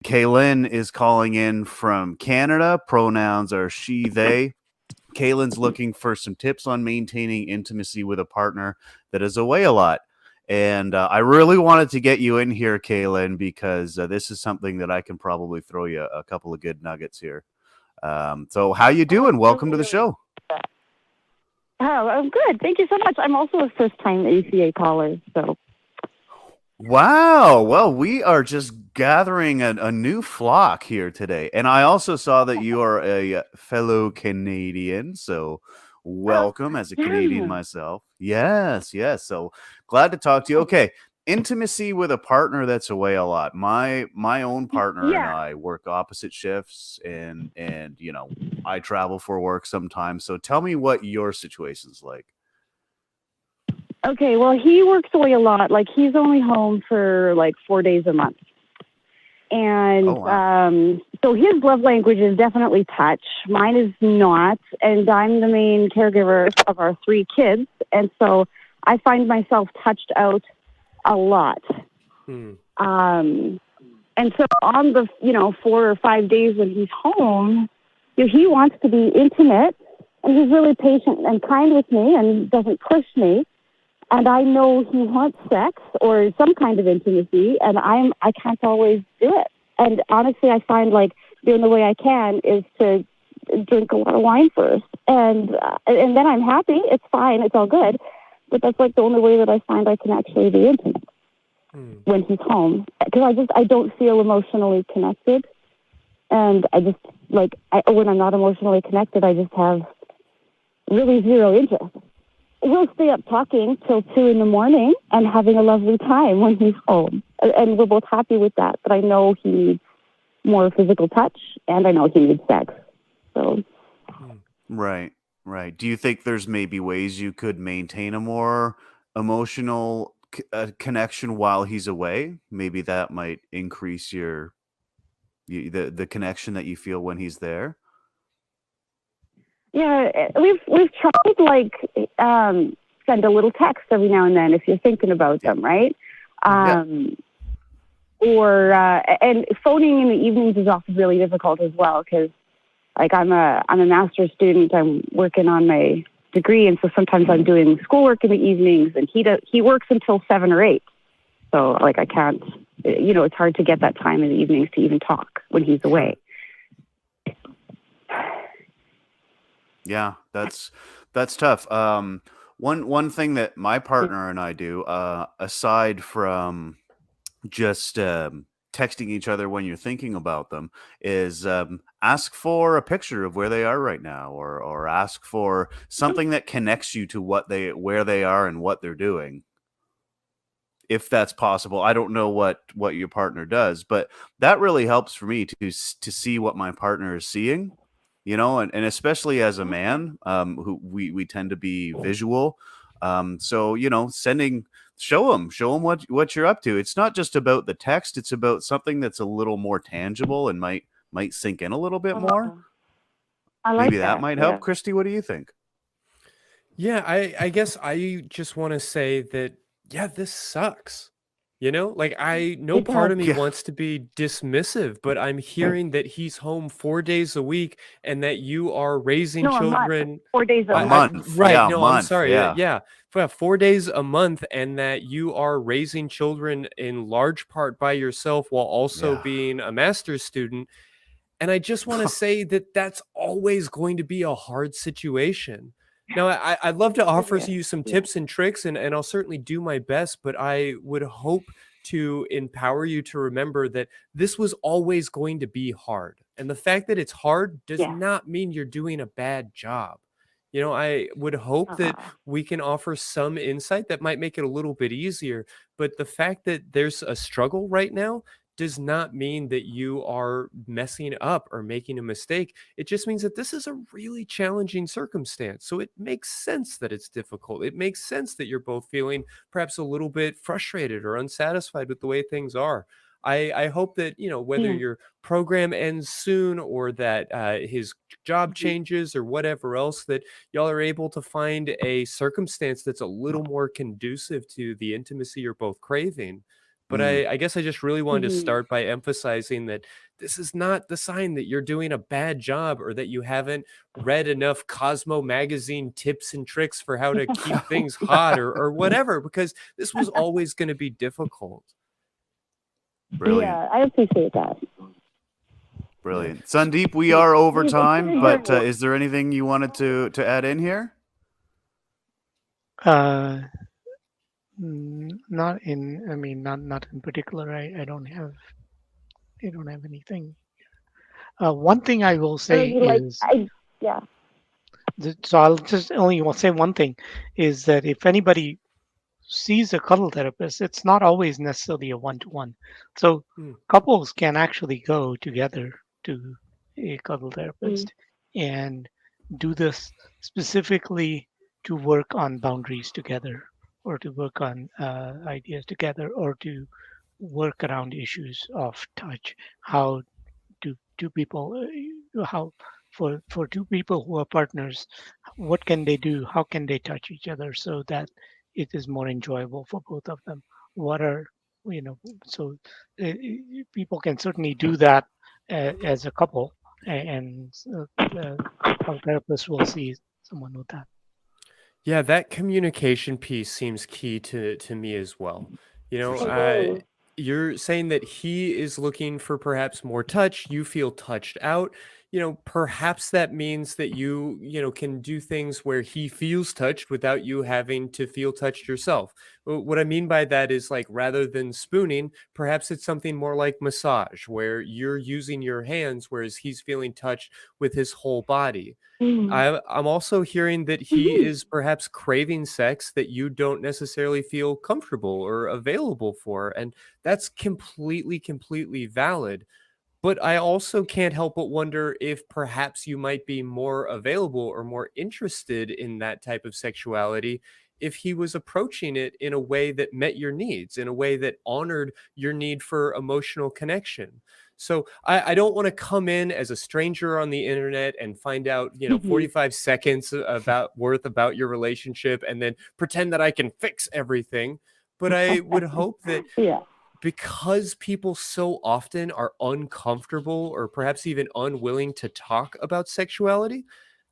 Kaelin is calling in from Canada. Pronouns are she, they. Kaelin's looking for some tips on maintaining intimacy with a partner that is away a lot. And I really wanted to get you in here, Kaelin, because this is something that I can probably throw you a couple of good nuggets here. So how you doing? Welcome to the show. Oh, I'm good. Thank you so much. I'm also a first-time ACA caller, so. Wow. Well, we are just gathering a new flock here today. And I also saw that you are a fellow Canadian. So welcome as a Canadian myself. Yes, yes. So glad to talk to you. Okay. Intimacy with a partner that's away a lot. My own partner and I work opposite shifts and I travel for work sometimes. So tell me what your situation's like. Okay, well, he works away a lot. Like, he's only home for, 4 days a month. And so his love language is definitely touch. Mine is not. And I'm the main caregiver of our 3 kids. And so I find myself touched out a lot. And so on the, 4 or 5 days when he's home, he wants to be intimate. And he's really patient and kind with me and doesn't push me. And I know he wants sex or some kind of intimacy, and I can't always do it. And honestly, I find doing the way I can is to drink a lot of wine first, and then I'm happy. It's fine. It's all good. But that's the only way that I find I can actually be intimate when he's home, because I don't feel emotionally connected, and I just when I'm not emotionally connected, I just have really zero interest. We'll stay up talking till 2 a.m. and having a lovely time when he's home. And we're both happy with that. But I know he needs more physical touch, and I know he needs sex. So, Right. Do you think there's maybe ways you could maintain a more emotional connection while he's away? Maybe that might increase the connection that you feel when he's there. Yeah, we've tried send a little text every now and then if you're thinking about them, right? Or and phoning in the evenings is often really difficult as well, because I'm a master's student. I'm working on my degree, and so sometimes I'm doing schoolwork in the evenings, and he works until 7 or 8. So I can't, it's hard to get that time in the evenings to even talk when he's away. Yeah, that's tough. One thing that my partner and I do, aside from just texting each other when you're thinking about them, is ask for a picture of where they are right now, or ask for something that connects you to where they are and what they're doing. If that's possible. I don't know what your partner does, but that really helps for me to see what my partner is seeing. And especially as a man, who we tend to be visual. So, show them what you're up to. It's not just about the text. It's about something that's a little more tangible and might sink in a little bit more. Maybe that might help. Yeah. Christy, what do you think? Yeah, I guess I just want to say that, this sucks. I know part of me wants to be dismissive, but I'm hearing that he's home 4 days a week and that you are raising children 4 days a month. Right. Yeah, no, month. I'm sorry. Yeah. 4 days a month, and that you are raising children in large part by yourself while also being a master's student. And I just want to say that that's always going to be a hard situation. Now, I'd love to offer you some tips and tricks, and I'll certainly do my best, but I would hope to empower you to remember that this was always going to be hard. And the fact that it's hard does not mean you're doing a bad job. I would hope that we can offer some insight that might make it a little bit easier, but the fact that there's a struggle right now does not mean that you are messing up or making a mistake. It just means that this is a really challenging circumstance. So it makes sense that it's difficult. It makes sense that you're both feeling perhaps a little bit frustrated or unsatisfied with the way things are. I hope that, whether your program ends soon or that his job changes or whatever else, that y'all are able to find a circumstance that's a little more conducive to the intimacy you're both craving. But I guess I just really wanted to Mhm. start by emphasizing that this is not the sign that you're doing a bad job or that you haven't read enough Cosmo magazine tips and tricks for how to keep things hot or whatever, because this was always going to be difficult. Brilliant. Yeah, I appreciate that. Brilliant. Sundeep, we are over time, but is there anything you wanted to add in here? Not in. I mean, not in particular. I don't have. I don't have anything. One thing I will say is, Yeah. so I'll just only will say one thing, is that if anybody sees a cuddle therapist, it's not always necessarily a one-to-one. So couples can actually go together to a cuddle therapist and do this specifically to work on boundaries together, or to work on ideas together, or to work around issues of touch. How do two people, how for two people who are partners, what can they do? How can they touch each other so that it is more enjoyable for both of them? What are, you know, so people can certainly do that as a couple, and our therapist will see someone with that. Yeah, that communication piece seems key to me as well. You For know, sure. you're saying that he is looking for perhaps more touch, you feel touched out. You know, perhaps that means that you can do things where he feels touched without you having to feel touched yourself. What I mean by that is, like, rather than spooning, perhaps it's something more like massage where you're using your hands whereas he's feeling touched with his whole body. I'm also hearing that he is perhaps craving sex that you don't necessarily feel comfortable or available for, and that's completely valid. But I also can't help but wonder if perhaps you might be more available or more interested in that type of sexuality if he was approaching it in a way that met your needs, in a way that honored your need for emotional connection. So I don't want to come in as a stranger on the internet and find out, 45 seconds about your relationship and then pretend that I can fix everything. But I would hope that Yeah. because people so often are uncomfortable or perhaps even unwilling to talk about sexuality,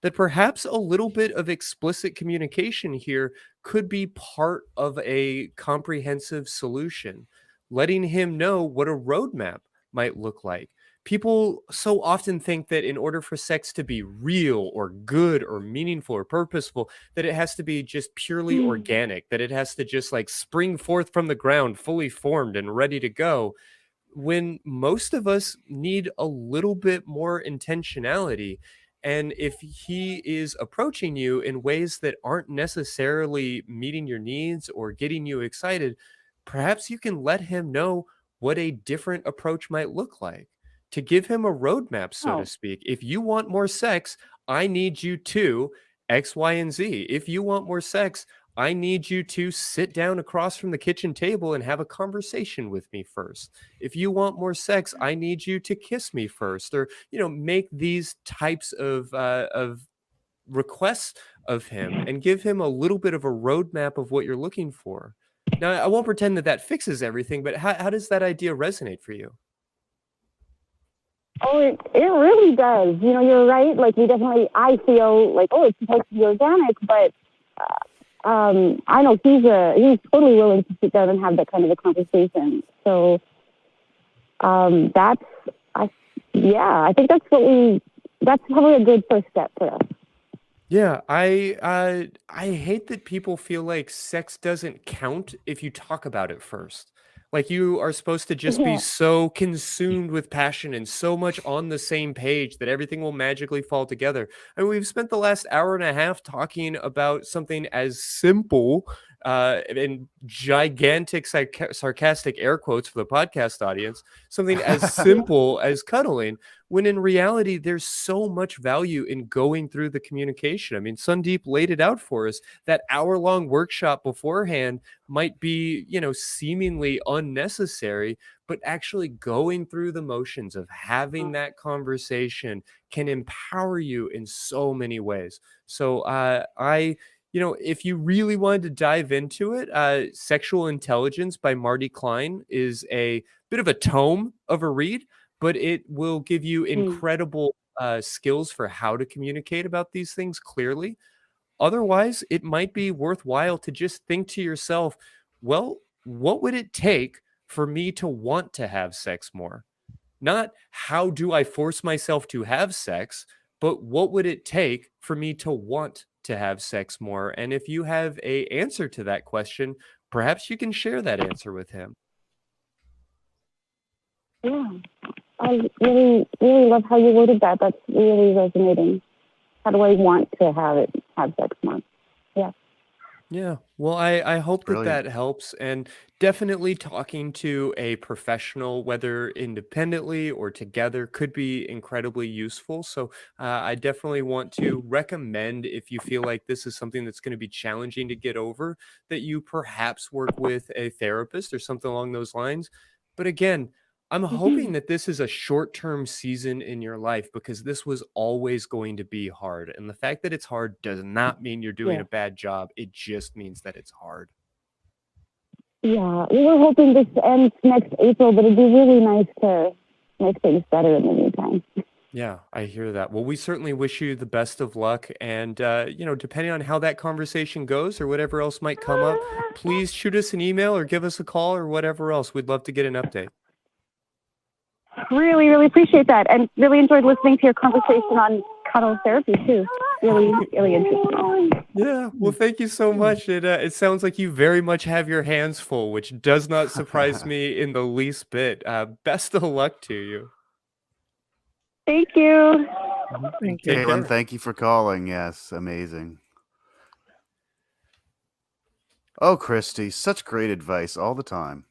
that perhaps a little bit of explicit communication here could be part of a comprehensive solution, letting him know what a roadmap might look like. People so often think that in order for sex to be real or good or meaningful or purposeful, that it has to be just purely organic, that it has to just like spring forth from the ground, fully formed and ready to go, when most of us need a little bit more intentionality. And if he is approaching you in ways that aren't necessarily meeting your needs or getting you excited, perhaps you can let him know what a different approach might look like. To give him a roadmap, so to Oh. speak. If you want more sex, I need you to X, Y, and Z. If you want more sex, I need you to sit down across from the kitchen table and have a conversation with me first. If you want more sex, I need you to kiss me first, or make these types of requests of him and give him a little bit of a roadmap of what you're looking for. Now, I won't pretend that that fixes everything, but how does that idea resonate for you? Oh, it really does. You're right. Like, I feel like, oh, it's supposed to be organic, but I know he's totally willing to sit down and have that kind of a conversation. So I think that's probably a good first step for us. Yeah, I hate that people feel like sex doesn't count if you talk about it first. Like you are supposed to just be Yeah. so consumed with passion and so much on the same page that everything will magically fall together. And we've spent the last hour and a half talking about something as simple in gigantic sarcastic air quotes for the podcast audience, something as simple as cuddling, when in reality, there's so much value in going through the communication. I mean, Sundeep laid it out for us. That hour-long workshop beforehand might be, seemingly unnecessary, but actually going through the motions of having that conversation can empower you in so many ways. So I if you really wanted to dive into it, Sexual Intelligence by Marty Klein is a bit of a tome of a read, but it will give you incredible skills for how to communicate about these things clearly. Otherwise, it might be worthwhile to just think to yourself, well, what would it take for me to want to have sex more? Not how do I force myself to have sex, but what would it take for me to want to have sex more? And if you have a answer to that question, perhaps you can share that answer with him. Yeah, I really, really love how you worded that. That's really resonating. How do I want to have sex more? Yeah. Yeah. Well, I hope that Brilliant. that helps. And definitely talking to a professional, whether independently or together, could be incredibly useful. So I definitely want to recommend, if you feel like this is something that's going to be challenging to get over, that you perhaps work with a therapist or something along those lines. But again, I'm hoping that this is a short-term season in your life, because this was always going to be hard. And the fact that it's hard does not mean you're doing a Yeah. bad job. It just means that it's hard. Yeah. We were hoping this ends next April, but it'd be really nice to make things better in the meantime. Yeah, I hear that. Well, we certainly wish you the best of luck. And, depending on how that conversation goes or whatever else might come up, please shoot us an email or give us a call or whatever else. We'd love to get an update. Really, really appreciate that, and really enjoyed listening to your conversation on cuddle therapy too. Really, really interesting. Yeah, well, thank you so much. It sounds like you very much have your hands full, which does not surprise me in the least bit. Best of luck to you. Thank you. Thank you. Take Kaelin, care. thank you for calling. Yes, amazing. Oh, Christy, such great advice all the time.